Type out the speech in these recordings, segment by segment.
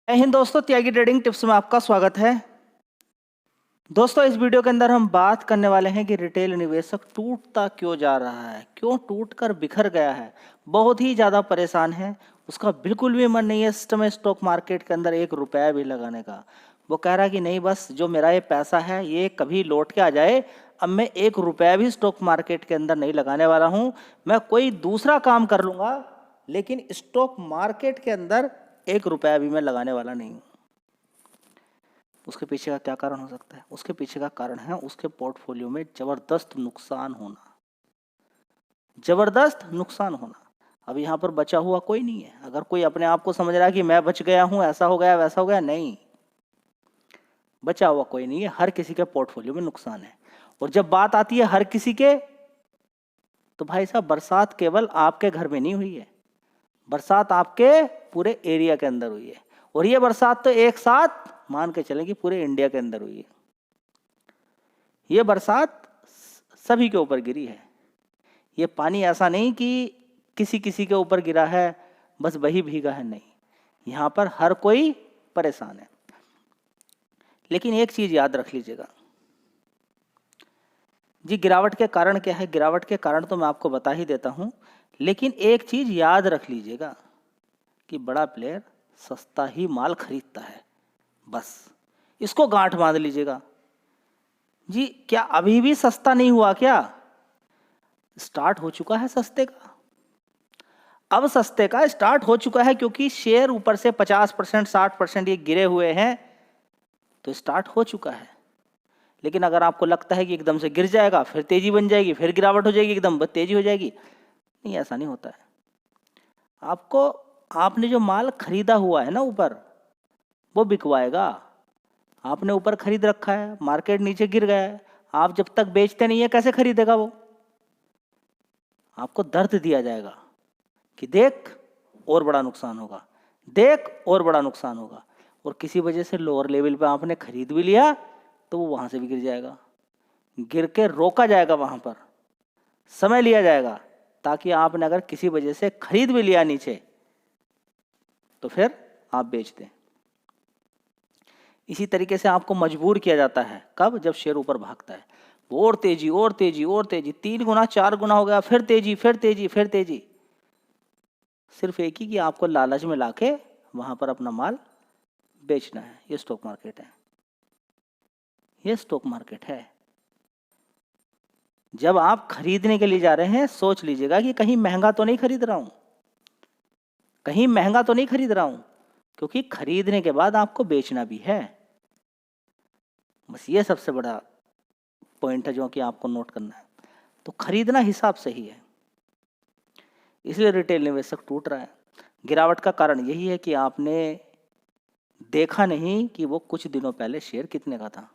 जय हिंद दोस्तों, त्यागी trading tips में आपका स्वागत है। दोस्तों, इस वीडियो के अंदर हम बात करने वाले हैं कि रिटेल निवेशक टूटता क्यों जा रहा है, क्यों टूटकर बिखर गया है, बहुत ही ज़्यादा परेशान है। उसका बिल्कुल भी मन नहीं है इस समय स्टॉक मार्केट के अंदर एक रुपया भी लगाने का। वो कह रहा है कि नहीं, बस जो मेरा ये पैसा है ये कभी लौट के आ जाए, अब मैं एक रुपया भी स्टॉक मार्केट के अंदर नहीं लगाने वाला हूँ। मैं कोई दूसरा काम कर लूँगा, लेकिन स्टॉक मार्केट के अंदर एक रुपया भी मैं लगाने वाला नहीं हूँ। उसके पीछे का क्या कारण हो सकता है? उसके पीछे का कारण है उसके पोर्टफोलियो में जबरदस्त नुकसान होना, जबरदस्त नुकसान होना। अब यहाँ पर बचा हुआ कोई नहीं है। अगर कोई अपने आप को समझ रहा है कि मैं बच गया हूँ, ऐसा हो गया वैसा हो गया, नहीं, बचा हुआ कोई नहीं है। हर किसी के पोर्टफोलियो में नुकसान है। और जब बात आती है हर किसी के, तो भाई साहब, बरसात केवल आपके घर में नहीं हुई है, बरसात आपके पूरे एरिया के अंदर हुई है। और ये बरसात तो एक साथ मान के चलें कि पूरे इंडिया के अंदर हुई है। ये बरसात सभी के ऊपर गिरी है। ये पानी ऐसा नहीं कि किसी किसी के ऊपर गिरा है बस वही भीगा है, नहीं, यहाँ पर हर कोई परेशान है। लेकिन एक चीज याद रख लीजिएगा जी, गिरावट के कारण क्या है? गिरावट के कारण तो मैं आपको बता ही देता हूं, लेकिन एक चीज याद रख लीजिएगा कि बड़ा प्लेयर सस्ता ही माल खरीदता है, बस इसको गांठ बांध लीजिएगा। जी, क्या अभी भी सस्ता नहीं हुआ? क्या स्टार्ट हो चुका है सस्ते का? अब सस्ते का स्टार्ट हो चुका है, क्योंकि शेयर ऊपर से 50% 60% ये गिरे हुए हैं, तो स्टार्ट हो चुका है। लेकिन अगर आपको लगता है कि एकदम से गिर जाएगा, फिर तेजी बन जाएगी, फिर गिरावट हो जाएगी, एकदम तेजी हो जाएगी, नहीं, ऐसा नहीं होता है। आपको, आपने जो माल खरीदा हुआ है ना ऊपर, वो बिकवाएगा। आपने ऊपर खरीद रखा है, मार्केट नीचे गिर गया है, आप जब तक बेचते नहीं है कैसे खरीदेगा वो? आपको दर्द दिया जाएगा कि देख और बड़ा नुकसान होगा, देख और बड़ा नुकसान होगा। और किसी वजह से लोअर लेवल पे आपने खरीद भी लिया तो वो वहां से भी गिर जाएगा। गिर के रोका जाएगा, वहां पर समय लिया जाएगा, ताकि आपने अगर किसी वजह से खरीद भी लिया नीचे तो फिर आप बेच दें। इसी तरीके से आपको मजबूर किया जाता है। कब? जब शेयर ऊपर भागता है, वो और तेजी और तेजी और तेजी, 3 गुना 4 गुना हो गया, फिर तेजी फिर तेजी फिर तेजी। सिर्फ एक ही कि आपको लालच में लाके वहां पर अपना माल बेचना है। ये स्टॉक मार्केट है, ये स्टॉक मार्केट है। जब आप खरीदने के लिए जा रहे हैं, सोच लीजिएगा कि कहीं महंगा तो नहीं खरीद रहा हूं, कहीं महंगा तो नहीं खरीद रहा हूं, क्योंकि खरीदने के बाद आपको बेचना भी है। बस ये सबसे बड़ा पॉइंट है जो कि आपको नोट करना है। तो खरीदना हिसाब से ही है, इसलिए रिटेल निवेशक टूट रहा है। गिरावट का कारण यही है कि आपने देखा नहीं कि वो कुछ दिनों पहले शेयर कितने का था।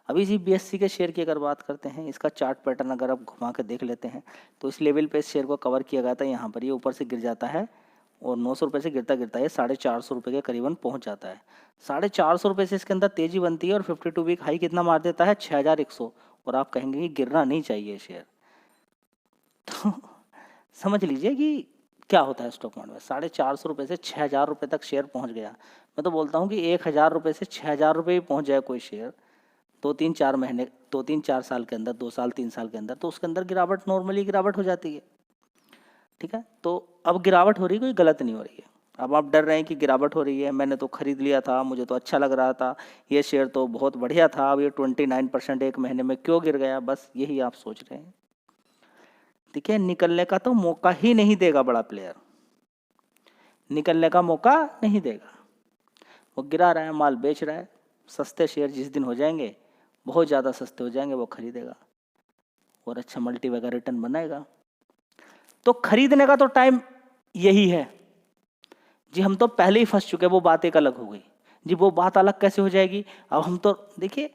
अभी जी बीएससी के शेयर की अगर बात करते हैं, इसका चार्ट पैटर्न अगर आप घुमा के देख लेते हैं, तो इस लेवल पे इस शेयर को कवर किया गया था। यहाँ पर ये ऊपर से गिर जाता है और 900 रुपये से गिरता गिरता ये 450 रुपये के करीबन पहुँच जाता है। 450 रुपये से इसके अंदर तेजी बनती है और 52 वीक हाई कितना मार देता है? 6100। और आप कहेंगे कि गिरना नहीं चाहिए शेयर, तो समझ लीजिए कि क्या होता है स्टॉक मार्केट में। 450 रुपये से 6000 रुपये तक शेयर पहुंच गया। मैं तो बोलता हूं कि 1000 रुपये से 6000 रुपये भी पहुंच जाए कोई शेयर 2-3-4 महीने, 2-3-4 साल के अंदर, 2 साल 3 साल के अंदर, तो उसके अंदर गिरावट, नॉर्मली गिरावट हो जाती है। ठीक है, तो अब गिरावट हो रही है, कोई गलत नहीं हो रही है। अब आप डर रहे हैं कि गिरावट हो रही है, मैंने तो खरीद लिया था, मुझे तो अच्छा लग रहा था, ये शेयर तो बहुत बढ़िया था, अब ये 29% एक महीने में क्यों गिर गया? बस यही आप सोच रहे हैं। ठीक है, निकलने का तो मौका ही नहीं देगा बड़ा प्लेयर, निकलने का मौका नहीं देगा। वो गिरा रहा है, माल बेच रहा है। सस्ते शेयर जिस दिन हो जाएंगे, बहुत ज़्यादा सस्ते हो जाएंगे, वो खरीदेगा और अच्छा मल्टी वगैरह रिटर्न बनाएगा। तो खरीदने का तो टाइम यही है जी। हम तो पहले ही फंस चुके, वो बात एक अलग हो गई जी। वो बात अलग कैसे हो जाएगी? अब हम तो देखिए,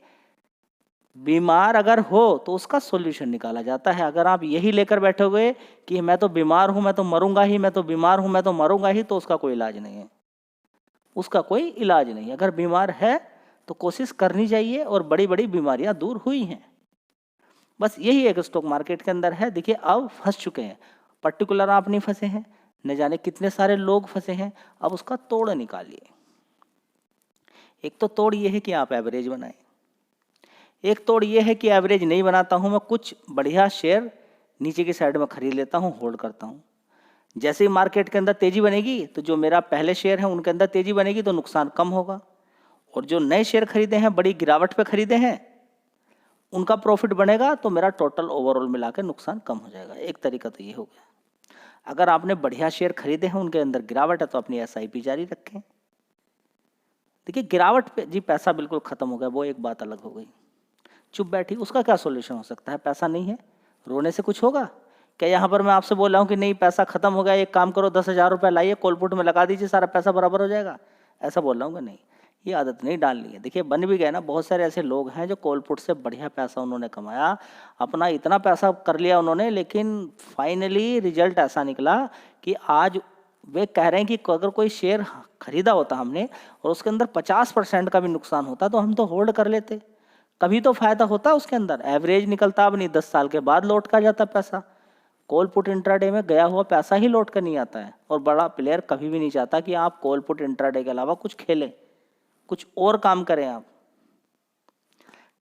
बीमार अगर हो तो उसका सॉल्यूशन निकाला जाता है। अगर आप यही लेकर बैठोगे कि मैं तो बीमार हूं, मैं तो मरूंगा ही, मैं तो बीमार हूं, मैं तो मरूंगा ही, तो उसका कोई इलाज नहीं है, उसका कोई इलाज नहीं। अगर बीमार है तो कोशिश करनी चाहिए, और बड़ी बड़ी बीमारियां दूर हुई हैं। बस यही एक स्टॉक मार्केट के अंदर है। देखिए, अब फंस चुके हैं, पर्टिकुलर आप नहीं फंसे हैं, न जाने कितने सारे लोग फंसे हैं। अब उसका तोड़ निकालिए। एक तो तोड़ ये है कि आप एवरेज बनाएं, एक तोड़ ये है कि एवरेज नहीं बनाता हूं, मैं कुछ बढ़िया शेयर नीचे की साइड में खरीद लेता हूं, होल्ड करता हूं। जैसे ही मार्केट के अंदर तेजी बनेगी तो जो मेरा पहले शेयर है उनके अंदर तेजी बनेगी तो नुकसान कम होगा, और जो नए शेयर खरीदे हैं बड़ी गिरावट पे खरीदे हैं उनका प्रॉफिट बनेगा तो मेरा टोटल ओवरऑल मिला के नुकसान कम हो जाएगा। एक तरीका तो ये हो गया। अगर आपने बढ़िया शेयर खरीदे हैं उनके अंदर गिरावट है तो अपनी एसआईपी जारी रखें। देखिए गिरावट पे जी पैसा बिल्कुल खत्म हो गया, वो एक बात अलग हो गई, चुप बैठी, उसका क्या सॉल्यूशन हो सकता है? पैसा नहीं है, रोने से कुछ होगा क्या? यहाँ पर मैं आपसे बोल रहा हूँ कि नहीं पैसा खत्म हो गया, एक काम करो 10,000 रुपये लाइए कोलपुट में लगा दीजिए, सारा पैसा बराबर हो जाएगा, ऐसा बोल रहा हूँ कि नहीं, ये आदत नहीं डालनी है। देखिए बन भी गए ना, बहुत सारे ऐसे लोग हैं जो कोलपुट से बढ़िया पैसा उन्होंने कमाया, अपना इतना पैसा कर लिया उन्होंने, लेकिन फाइनली रिजल्ट ऐसा निकला कि आज वे कह रहे हैं कि अगर कोई शेयर खरीदा होता हमने और उसके अंदर 50% का भी नुकसान होता तो हम तो होल्ड कर लेते, कभी तो फायदा होता उसके अंदर, एवरेज निकलता, अब नहीं 10 साल के बाद लौट का जाता पैसा। कॉल पुट इंट्राडे में गया हुआ पैसा ही लौट कर नहीं आता है, और बड़ा प्लेयर कभी भी नहीं चाहता कि आप कॉल पुट इंट्राडे के अलावा कुछ खेलें, कुछ और काम करें आप,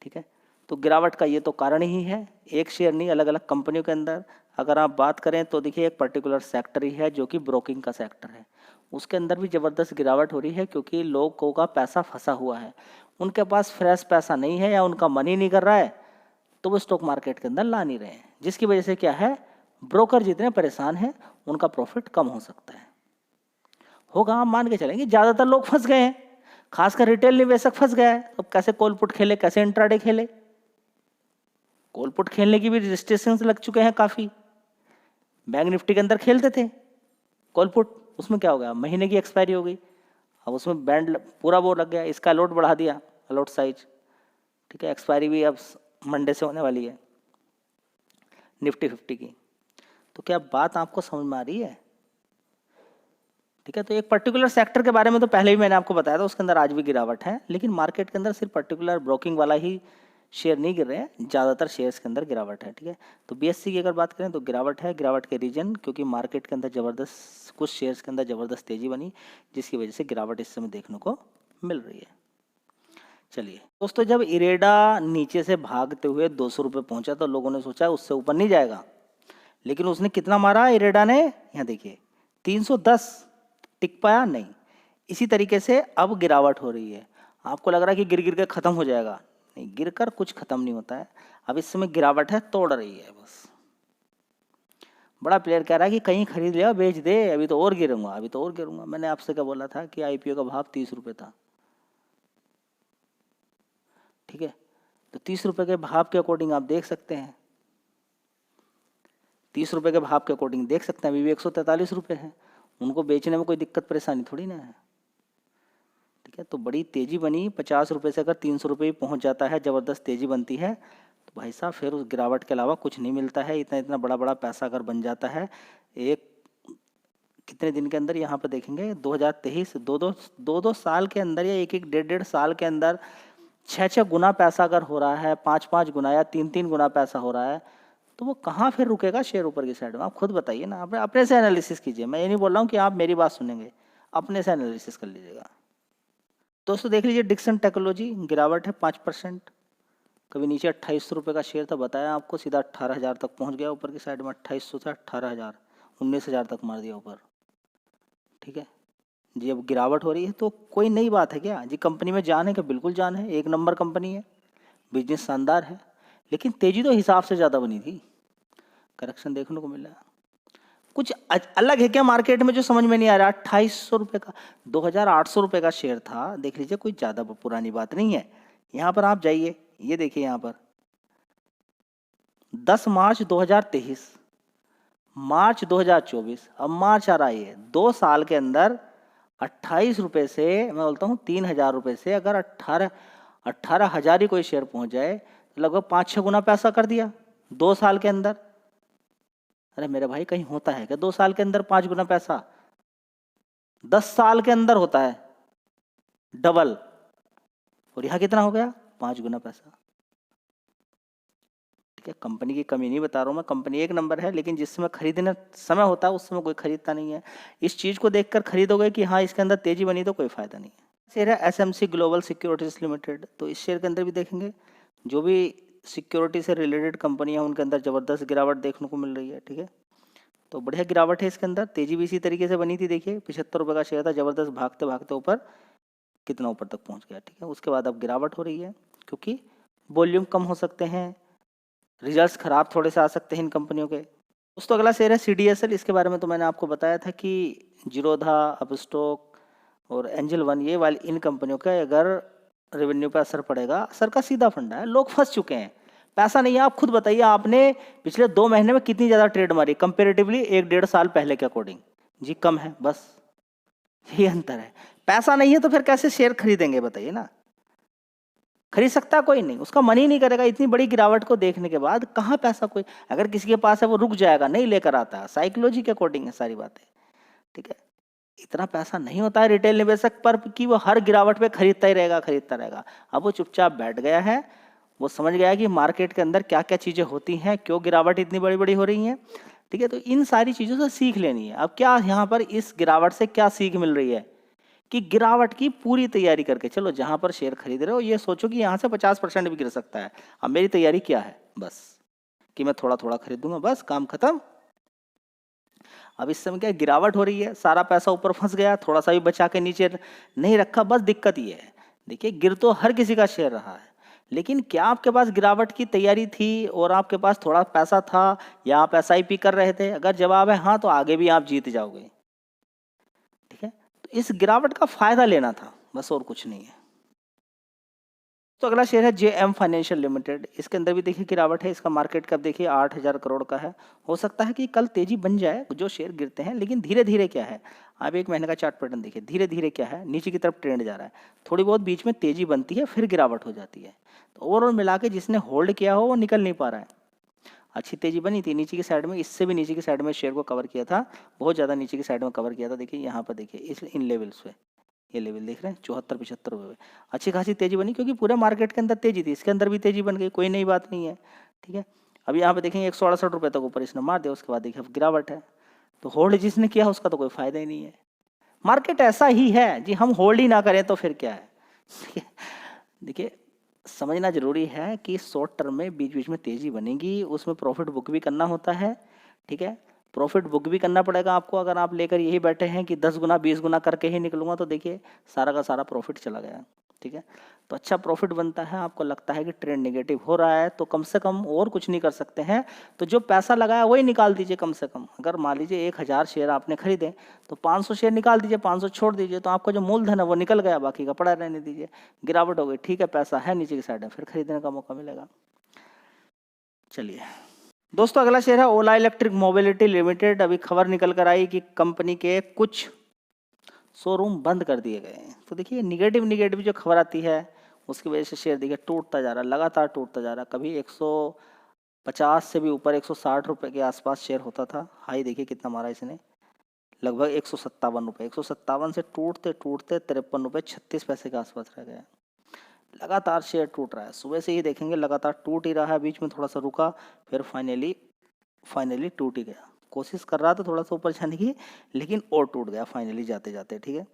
ठीक है। तो गिरावट का ये तो कारण ही है, एक शेयर नहीं, अलग अलग कंपनियों के अंदर अगर आप बात करें तो देखिए एक पर्टिकुलर सेक्टर ही है जो कि ब्रोकिंग का सेक्टर है, उसके अंदर भी ज़बरदस्त गिरावट हो रही है क्योंकि लोगों का पैसा फंसा हुआ है, उनके पास फ्रेश पैसा नहीं है या उनका मन ही नहीं कर रहा है तो वो स्टॉक मार्केट के अंदर ला नहीं रहे हैं, जिसकी वजह से क्या है, ब्रोकर जितने परेशान हैं उनका प्रॉफिट कम हो सकता है, होगा, हम मान के चलेंगे ज़्यादातर लोग फंस गए हैं, खासकर रिटेल निवेशक फंस गया है। अब कैसे कॉल पुट खेले, कैसे इंट्राडे खेले? कॉल पुट खेलने की भी रजिस्ट्रेशंस लग चुके हैं काफ़ी, बैंक निफ्टी के अंदर खेलते थे कॉल पुट, उसमें क्या हो गया, महीने की एक्सपायरी हो गई, अब उसमें बैंड पूरा वो लग गया, इसका अलॉट बढ़ा दिया, अलॉट साइज, ठीक है, एक्सपायरी भी अब मंडे से होने वाली है निफ्टी 50 की। तो क्या बात आपको समझ में आ रही है? ठीक है, तो एक पर्टिकुलर सेक्टर के बारे में तो पहले ही मैंने आपको बताया था, उसके अंदर आज भी गिरावट है, लेकिन मार्केट के अंदर सिर्फ पर्टिकुलर ब्रोकिंग वाला ही शेयर नहीं गिर रहे हैं, ज़्यादातर शेयर्स के अंदर गिरावट है, ठीक है। तो बीएससी की अगर बात करें तो गिरावट है, गिरावट के रीजन क्योंकि मार्केट के अंदर ज़बरदस्त कुछ शेयर्स के अंदर ज़बरदस्त तेज़ी बनी, जिसकी वजह से गिरावट इस समय देखने को मिल रही है। चलिए दोस्तों, जब इरेडा नीचे से भागते हुए 200 रुपये पहुँचा तो लोगों ने सोचा उससे ऊपर नहीं जाएगा, लेकिन उसने कितना मारा इरेडा ने, यहाँ देखिए 310, टिक पाया नहीं। इसी तरीके से अब गिरावट हो रही है, आपको लग रहा है कि गिर गिर के ख़त्म हो जाएगा, नहीं, गिर कर कुछ ख़त्म नहीं होता है, अब इस समय गिरावट है, तोड़ रही है बस। बड़ा प्लेयर कह रहा है कि कहीं खरीद लिया बेच दे, अभी तो और गिरूंगा, अभी तो और गिरूंगा। मैंने आपसे क्या बोला था कि आईपीओ का भाव 30 रुपये था, ठीक है, तो 30 रुपये के भाव के अकॉर्डिंग आप देख सकते हैं, 30 रुपये के भाव के अकॉर्डिंग देख सकते हैं, अभी भी 143 रुपये है, उनको बेचने में कोई दिक्कत परेशानी थोड़ी ना है, ठीक है। तो बड़ी तेज़ी बनी, 50 रुपये से अगर 300 रुपये पहुँच जाता है, ज़बरदस्त तेज़ी बनती है, तो भाई साहब फिर उस गिरावट के अलावा कुछ नहीं मिलता है। इतना इतना बड़ा बड़ा पैसा अगर बन जाता है एक कितने दिन के अंदर, यहाँ पर देखेंगे 2023 दो साल के अंदर या एक एक डेढ़ साल के अंदर 6 गुना पैसा अगर हो रहा है, 5 गुना या 3 गुना पैसा हो रहा है, तो वो कहाँ फिर रुकेगा शेयर ऊपर की साइड में? आप खुद बताइए ना, अपने से एनालिसिस कीजिए। मैं ये नहीं बोल रहा हूँ कि आप मेरी बात सुनेंगे, अपने से एनालिसिस कर लीजिएगा। दोस्तों देख लीजिए, डिक्सन टेक्नोलॉजी गिरावट है 5%, कभी नीचे 2800 रुपये का शेयर था, बताया आपको, सीधा 18,000 तक पहुंच गया ऊपर की साइड में, 2800 से 18,000, 19,000 तक मार दिया ऊपर, ठीक है जी। अब गिरावट हो रही है तो कोई नई बात है क्या जी? कंपनी में जान है क्या? बिल्कुल जान है, एक नंबर कंपनी है, बिजनेस शानदार है, लेकिन तेजी तो हिसाब से ज़्यादा बनी थी, करेक्शन देखने को मिला। कुछ अलग है क्या मार्केट में जो समझ में नहीं आ रहा? 2800 रुपये का, 2,800 रुपये का शेयर था, देख लीजिए, कोई ज़्यादा पुरानी बात नहीं है। यहाँ पर आप जाइए, ये देखिए यहाँ पर 10 मार्च 2023, मार्च 2024, अब मार्च आ रहा है, 2 साल के अंदर 28 रुपये से, मैं बोलता हूँ 3,000 रुपये से अगर 18,000 ही कोई शेयर पहुँच जाए तो लगभग 5-6 गुना पैसा कर दिया 2 साल के अंदर। अरे मेरे भाई, कहीं होता है क्या 2 साल के अंदर 5 गुना पैसा? 10 साल के अंदर होता है डबल, और यहाँ कितना हो गया? 5 गुना पैसा, ठीक है। कंपनी की कमी नहीं बता रहा हूँ मैं, कंपनी एक नंबर है, लेकिन जिस समय खरीदने समय होता है उस समय कोई खरीदता नहीं है। इस चीज़ को देखकर खरीदोगे कि हाँ इसके अंदर तेजी बनी, तो कोई फायदा नहीं है। शेयर है एसएमसी ग्लोबल सिक्योरिटीज लिमिटेड। तो इस शेयर के अंदर भी देखेंगे जो भी सिक्योरिटी से रिलेटेड कंपनियां उनके अंदर ज़बरदस्त गिरावट देखने को मिल रही है। ठीक है, तो बढ़िया गिरावट है इसके अंदर। तेजी भी इसी तरीके से बनी थी, देखिए 75 रुपये का शेयर था, ज़बरदस्त भागते भागते ऊपर कितना ऊपर तक पहुंच गया। ठीक है, उसके बाद अब गिरावट हो रही है क्योंकि वॉल्यूम कम हो सकते हैं, रिजल्ट्स खराब थोड़े से आ सकते हैं इन कंपनियों के। दोस्तों अगला शेयर है CDSL। इसके बारे में तो मैंने आपको बताया था कि जीरोधा, अपस्टॉक और एंजल वन, ये वाली इन कंपनियों का अगर रेवेन्यू पे असर पड़ेगा, असर का सीधा फंडा है। लोग फंस चुके हैं, पैसा नहीं है। आप खुद बताइए, आपने पिछले 2 महीने में कितनी ज़्यादा ट्रेड मारी कंपेरेटिवली 1-1.5 साल पहले के अकॉर्डिंग? जी कम है, बस यही अंतर है। पैसा नहीं है तो फिर कैसे शेयर खरीदेंगे बताइए ना? खरीद सकता कोई नहीं, उसका मन ही नहीं करेगा। इतनी बड़ी गिरावट को देखने के बाद कहाँ पैसा कोई, अगर किसी के पास है वो रुक जाएगा, नहीं लेकर आता। साइकोलॉजी के अकॉर्डिंग है सारी बातें। ठीक है, इतना पैसा नहीं होता है रिटेल निवेशक पर कि वो हर गिरावट पे खरीदता ही रहेगा, खरीदता रहेगा। अब वो चुपचाप बैठ गया है, वो समझ गया कि मार्केट के अंदर क्या क्या चीज़ें होती हैं, क्यों गिरावट इतनी बड़ी बड़ी हो रही हैं। ठीक है, तो इन सारी चीज़ों से सीख लेनी है। अब क्या यहाँ पर इस गिरावट से क्या सीख मिल रही है कि गिरावट की पूरी तैयारी करके चलो। जहाँ पर शेयर खरीद रहे हो ये सोचो कि यहाँ से 50% भी गिर सकता है। अब मेरी तैयारी क्या है? बस कि मैं थोड़ा थोड़ा खरीदूंगा, बस काम खत्म। अब इस समय क्या गिरावट हो रही है, सारा पैसा ऊपर फंस गया, थोड़ा सा भी बचा के नीचे नहीं रखा। बस दिक्कत ये है, देखिए गिर तो हर किसी का शेयर रहा है, लेकिन क्या आपके पास गिरावट की तैयारी थी और आपके पास थोड़ा पैसा था, या आप SIP कर रहे थे? अगर जवाब है हाँ, तो आगे भी आप जीत जाओगे। ठीक है, तो इस गिरावट का फायदा लेना था, बस और कुछ नहीं है। तो अगला शेयर है JM फाइनेंशियल लिमिटेड। इसके अंदर भी देखिए गिरावट है। इसका मार्केट कैप देखिए 8,000 करोड़ का है। हो सकता है कि कल तेजी बन जाए, जो शेयर गिरते हैं, लेकिन धीरे धीरे क्या है, आप 1 महीने का चार्ट पैटर्न देखिए, धीरे धीरे क्या है, नीचे की तरफ ट्रेंड जा रहा है। थोड़ी बहुत बीच में तेजी बनती है, फिर गिरावट हो जाती है। तो ओवरऑल मिला के जिसने होल्ड किया हो वो निकल नहीं पा रहा है। अच्छी तेजी बनी थी नीचे की साइड में, इससे भी नीचे की साइड में शेयर को कवर किया था, बहुत ज़्यादा नीचे की साइड में कवर किया था। देखिए यहाँ पर देखिए इस इन लेवल्स पे, ये लेवल देख रहे हैं 74-75 रुपये। अच्छी खासी तेजी बनी क्योंकि पूरे मार्केट के अंदर तेजी थी, इसके अंदर भी तेजी बन गई, कोई नई बात नहीं है। ठीक है, अब यहाँ पे देखेंगे 168 रुपये तक ऊपर इसने मार दिया, उसके बाद देखिए अब गिरावट है। तो होल्ड जिसने किया उसका तो कोई फायदा ही नहीं है। मार्केट ऐसा ही है जी, हम होल्ड ही ना करें तो फिर क्या है? देखिए समझना जरूरी है कि शॉर्ट टर्म में बीच बीच में तेजी बनेगी, उसमें प्रॉफिट बुक भी करना होता है। ठीक है, प्रॉफिट बुक भी करना पड़ेगा आपको। अगर आप लेकर यही बैठे हैं कि 10 गुना 20 गुना करके ही निकलूंगा, तो देखिए सारा का सारा प्रॉफिट चला गया। ठीक है, तो अच्छा प्रॉफिट बनता है, आपको लगता है कि ट्रेंड नेगेटिव हो रहा है, तो कम से कम और कुछ नहीं कर सकते हैं, तो जो पैसा लगाया वही निकाल दीजिए कम से कम। अगर मान लीजिए 1000 शेयर आपने खरीदे, तो 500 शेयर निकाल दीजिए, 500 छोड़ दीजिए, तो आपका जो मूलधन है वो निकल गया, बाकी का पड़ा रहने दीजिए। गिरावट हो गई, ठीक है, पैसा है नीचे की साइड में, फिर खरीदने का मौका मिलेगा। चलिए दोस्तों, अगला शेयर है ओला इलेक्ट्रिक मोबिलिटी लिमिटेड। अभी खबर निकल कर आई कि कंपनी के कुछ शोरूम बंद कर दिए गए हैं। तो देखिए निगेटिव जो खबर आती है उसकी वजह से शेयर देखिए टूटता जा रहा है, लगातार टूटता जा रहा है। कभी 150 से भी ऊपर 160 रुपये के आसपास शेयर होता था। हाई देखिए कितना मारा इसने, लगभग 157 रुपये। 157 से टूटते टूटते 53 रुपये 36 पैसे के आसपास रह गया। लगातार शेयर टूट रहा है, सुबह से ही देखेंगे लगातार टूट ही रहा है। बीच में थोड़ा सा रुका, फिर फाइनली टूट ही गया। कोशिश कर रहा था थोड़ा सा ऊपर जाने की, लेकिन और टूट गया फाइनली जाते जाते। ठीक है,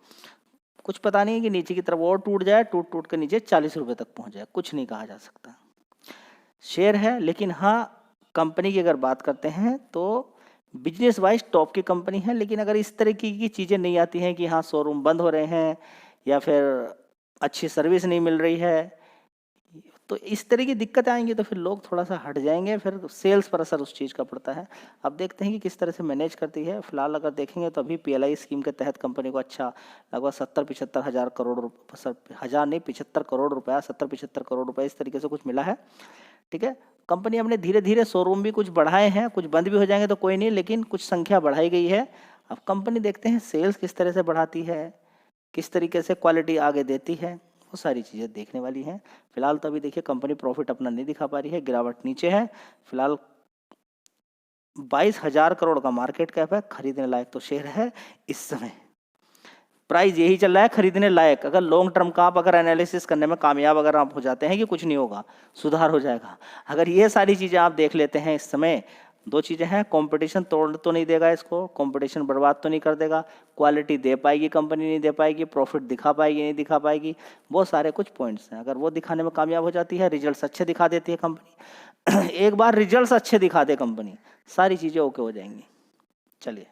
कुछ पता नहीं है कि नीचे की तरफ और टूट जाए, टूट के नीचे 40 रुपये तक पहुंच जाए, कुछ नहीं कहा जा सकता। शेयर है, लेकिन हाँ कंपनी की अगर बात करते हैं तो बिजनेस वाइज टॉप की कंपनी है। लेकिन अगर इस तरह की चीज़ें नहीं आती हैं कि हाँ शोरूम बंद हो रहे हैं या फिर अच्छी सर्विस नहीं मिल रही है, तो इस तरह की दिक्कतें आएंगी तो फिर लोग थोड़ा सा हट जाएंगे, फिर सेल्स पर असर उस चीज़ का पड़ता है। अब देखते हैं कि किस तरह से मैनेज करती है। फिलहाल अगर देखेंगे तो अभी PLI स्कीम के तहत कंपनी को अच्छा लगभग 70-75 हज़ार करोड़ रुपये, हज़ार नहीं 75 करोड़ रुपया, 70-75 करोड़ रुपये इस तरीके से कुछ मिला है। ठीक है, कंपनी अपने धीरे धीरे शोरूम भी कुछ बढ़ाए हैं, कुछ बंद भी हो जाएंगे तो कोई नहीं, लेकिन कुछ संख्या बढ़ाई गई है। अब कंपनी देखते हैं सेल्स किस तरह से बढ़ाती है, किस तरीके से क्वालिटी आगे देती है, वो सारी चीज़ें देखने वाली हैं। फिलहाल तो अभी देखिए कंपनी प्रॉफिट अपना नहीं दिखा पा रही है, गिरावट नीचे है। फिलहाल 22,000 करोड़ का मार्केट कैप है, खरीदने लायक तो शेयर है इस समय। प्राइस यही चल रहा है खरीदने लायक। अगर लॉन्ग टर्म का आप अगर एनालिसिस करने में कामयाब अगर आप हो जाते हैं कि कुछ नहीं होगा, सुधार हो जाएगा, अगर ये सारी चीज़ें आप देख लेते हैं इस समय, दो चीज़ें हैं, कंपटीशन तोड़ तो नहीं देगा इसको, कंपटीशन बर्बाद तो नहीं कर देगा, क्वालिटी दे पाएगी कंपनी नहीं दे पाएगी, प्रॉफिट दिखा पाएगी नहीं दिखा पाएगी, बहुत सारे कुछ पॉइंट्स हैं। अगर वो दिखाने में कामयाब हो जाती है, रिजल्ट्स अच्छे दिखा देती है कंपनी एक बार रिजल्ट्स अच्छे दिखा दे कंपनी, सारी चीज़ें ओके हो जाएंगी। चलिए।